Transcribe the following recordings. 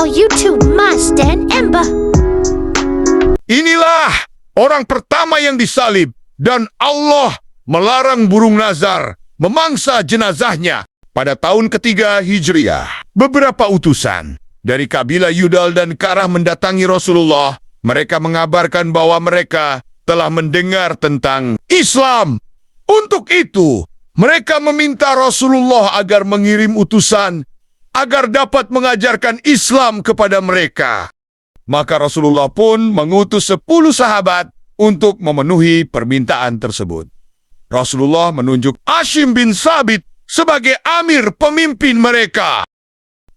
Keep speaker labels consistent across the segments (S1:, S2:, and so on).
S1: channel YouTube Mas dan Ember.
S2: Inilah orang pertama yang disalib, dan Allah melarang burung nazar memangsa jenazahnya pada tahun ketiga Hijriah. Beberapa utusan dari kabilah Yudal dan Karah mendatangi Rasulullah. Mereka mengabarkan bahwa mereka telah mendengar tentang Islam. Untuk itu, mereka meminta Rasulullah agar mengirim utusan agar dapat mengajarkan Islam kepada mereka. Maka Rasulullah pun mengutus 10 sahabat untuk memenuhi permintaan tersebut. Rasulullah menunjuk Hashim bin Sabit sebagai amir pemimpin mereka.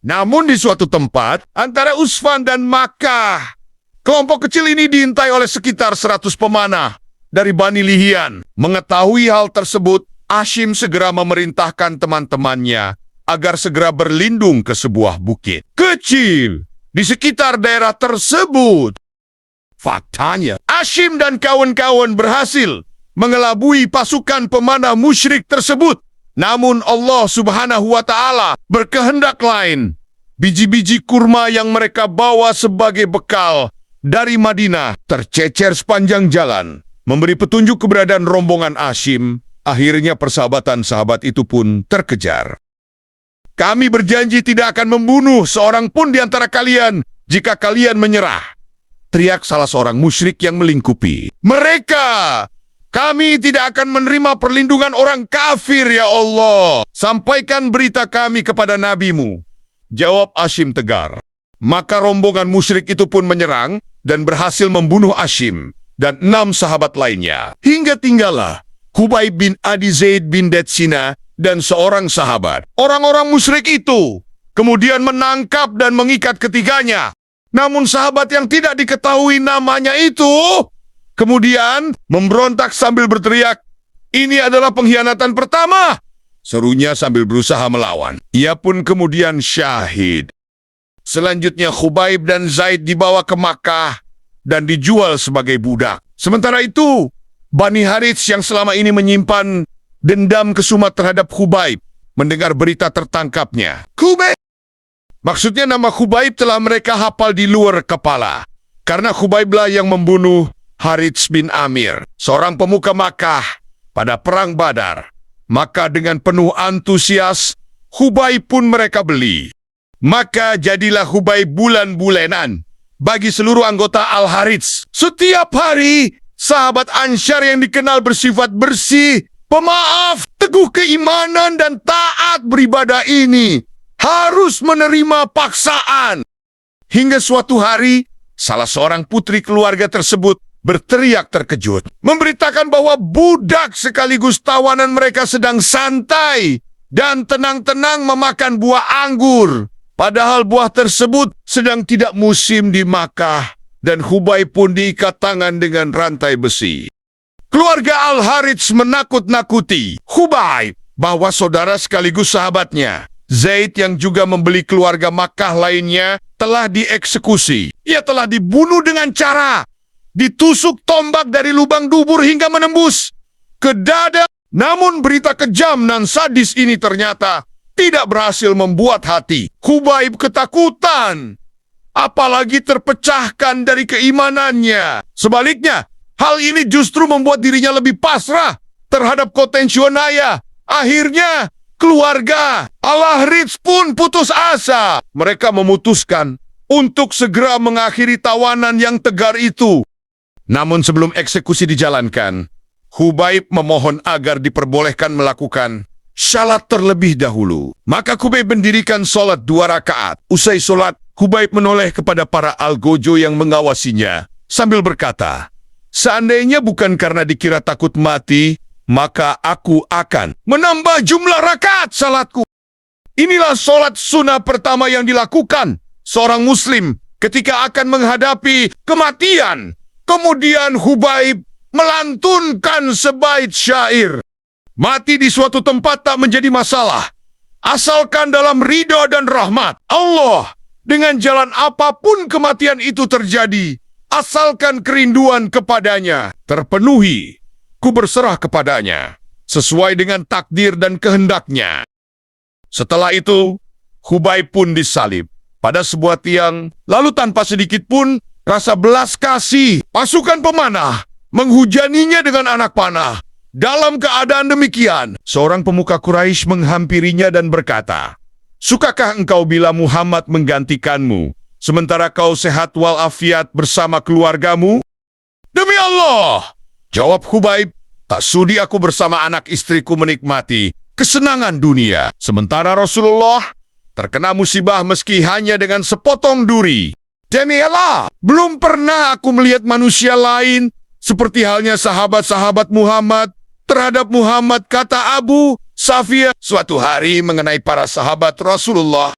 S2: Namun di suatu tempat antara Usfan dan Makkah, kelompok kecil ini diintai oleh sekitar 100 pemanah dari Bani Lihian. Mengetahui hal tersebut, Hashim segera memerintahkan teman-temannya agar segera berlindung ke sebuah bukit kecil di sekitar daerah tersebut. Faktanya, Hashim dan kawan-kawan berhasil mengelabui pasukan pemanah musyrik tersebut. Namun Allah Subhanahu wa Ta'ala berkehendak lain. Biji-biji kurma yang mereka bawa sebagai bekal dari Madinah tercecer sepanjang jalan, memberi petunjuk keberadaan rombongan Hashim. Akhirnya persahabatan sahabat itu pun terkejar. Kami berjanji tidak akan membunuh seorang pun di antara kalian jika kalian menyerah, teriak salah seorang musyrik yang melingkupi mereka. Kami tidak akan menerima perlindungan orang kafir, ya Allah. Sampaikan berita kami kepada nabimu, jawab Hashim tegar. Maka rombongan musyrik itu pun menyerang dan berhasil membunuh Hashim dan 6 sahabat lainnya. Hingga tinggallah Khubayb bin Adi Zaid bin Datsina dan seorang sahabat. Orang-orang musyrik itu kemudian menangkap dan mengikat ketiganya. Namun sahabat yang tidak diketahui namanya itu kemudian memberontak sambil berteriak, "Ini adalah pengkhianatan pertama!" serunya sambil berusaha melawan. Ia pun kemudian syahid. Selanjutnya Khubayb dan Zaid dibawa ke Makkah dan dijual sebagai budak. Sementara itu, Bani Harits yang selama ini menyimpan dendam kesumat terhadap Khubayb mendengar berita tertangkapnya. Khubayb! Maksudnya nama Khubayb telah mereka hafal di luar kepala. Karena Khubaiblah yang membunuh Harits bin Amir, seorang pemuka Makkah pada Perang Badar. Maka dengan penuh antusias, Khubayb pun mereka beli. Maka jadilah Khubayb bulan-bulanan bagi seluruh anggota Al-Harits. Setiap hari, sahabat Ansyar yang dikenal bersifat bersih, pemaaf, teguh keimanan, dan taat beribadah ini harus menerima paksaan. Hingga suatu hari, salah seorang putri keluarga tersebut berteriak terkejut, memberitakan bahwa budak sekaligus tawanan mereka sedang santai dan tenang-tenang memakan buah anggur. Padahal buah tersebut sedang tidak musim di Makkah, dan Khubayb pun diikat tangan dengan rantai besi. Keluarga Al-Harits menakut-nakuti Khubayb bahwa saudara sekaligus sahabatnya, Zaid yang juga membeli keluarga Makkah lainnya, telah dieksekusi. Ia telah dibunuh dengan cara ditusuk tombak dari lubang dubur hingga menembus ke dada. Namun berita kejam dan sadis ini ternyata tidak berhasil membuat hati Khubayb ketakutan, apalagi terpecahkan dari keimanannya. Sebaliknya, hal ini justru membuat dirinya lebih pasrah terhadap Kotensionaya. Akhirnya, keluarga Al-Harits pun putus asa. Mereka memutuskan untuk segera mengakhiri tawanan yang tegar itu. Namun sebelum eksekusi dijalankan, Khubayb memohon agar diperbolehkan melakukan salat terlebih dahulu. Maka Khubayb mendirikan sholat 2 rakaat. Usai sholat, Khubayb menoleh kepada para algojo yang mengawasinya sambil berkata, "Seandainya bukan karena dikira takut mati, maka aku akan menambah jumlah rakaat salatku." Inilah sholat sunnah pertama yang dilakukan seorang muslim ketika akan menghadapi kematian. Kemudian Khubayb melantunkan sebaik syair. Mati di suatu tempat tak menjadi masalah, asalkan dalam ridha dan rahmat Allah. Dengan jalan apapun kematian itu terjadi, asalkan kerinduan kepadanya terpenuhi, ku berserah kepadanya, sesuai dengan takdir dan kehendaknya. Setelah itu, Khubayb pun disalib. pada sebuah tiang, lalu tanpa sedikit pun rasa belas kasih, pasukan pemanah menghujaninya dengan anak panah. Dalam keadaan demikian, seorang pemuka Quraisy menghampirinya dan berkata, "Sukakah engkau bila Muhammad menggantikanmu, sementara kau sehat walafiat bersama keluargamu?" "Demi Allah," jawab Khubaib, "tak sudi aku bersama anak istriku menikmati kesenangan dunia, sementara Rasulullah terkena musibah meski hanya dengan sepotong duri. Demi Allah, belum pernah aku melihat manusia lain seperti halnya sahabat-sahabat Muhammad terhadap Muhammad," kata Abu Safiyah suatu hari mengenai para sahabat Rasulullah.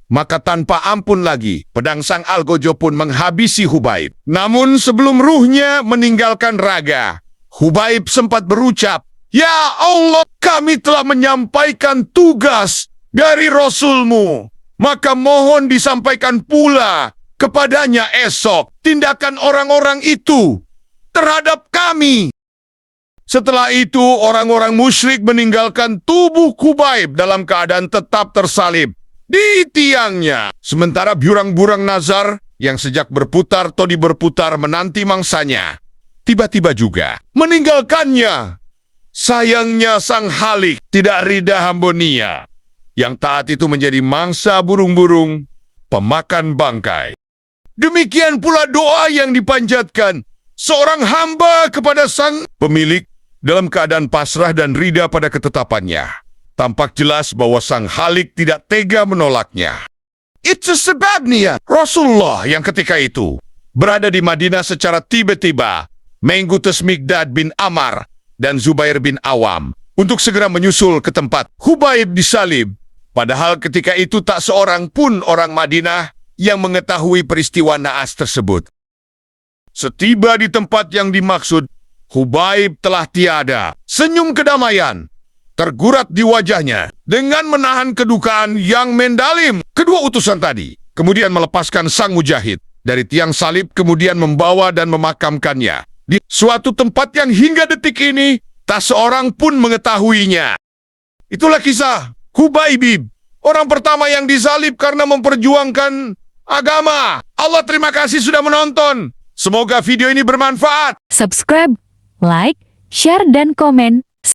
S2: Maka tanpa ampun lagi, pedang sang algojo pun menghabisi Khubaib. Namun sebelum ruhnya meninggalkan raga, Khubaib sempat berucap, "Ya Allah, kami telah menyampaikan tugas dari Rasulmu. Maka mohon disampaikan pula kepadanya esok tindakan orang-orang itu terhadap kami." Setelah itu, orang-orang musyrik meninggalkan tubuh Khubaib dalam keadaan tetap tersalib di tiangnya. Sementara burang-burang nazar yang sejak berputar todi berputar menanti mangsanya, tiba-tiba juga meninggalkannya. Sayangnya sang Halik tidak rida Hambonia, yang taat itu menjadi mangsa burung-burung pemakan bangkai. Demikian pula doa yang dipanjatkan seorang hamba kepada sang pemilik dalam keadaan pasrah dan rida pada ketetapannya. Tampak jelas bahwa sang Halik tidak tega menolaknya. Itu sebabnya Rasulullah yang ketika itu berada di Madinah secara tiba-tiba mengutus Mikdad bin Amr dan Zubair bin Awam untuk segera menyusul ke tempat Khubaib disalib. Padahal ketika itu tak seorang pun orang Madinah yang mengetahui peristiwa naas tersebut. Setiba di tempat yang dimaksud, Khubaib telah tiada. Senyum kedamaian tergurat di wajahnya dengan menahan kedukaan yang mendalim. Kedua utusan tadi kemudian melepaskan sang mujahid dari tiang salib, kemudian membawa dan memakamkannya di suatu tempat yang hingga detik ini tak seorang pun mengetahuinya. Itulah kisah Khubaib, orang pertama yang disalib karena memperjuangkan agama. Allah terima kasih sudah menonton. Semoga video ini bermanfaat.
S3: Subscribe, like, share, dan komen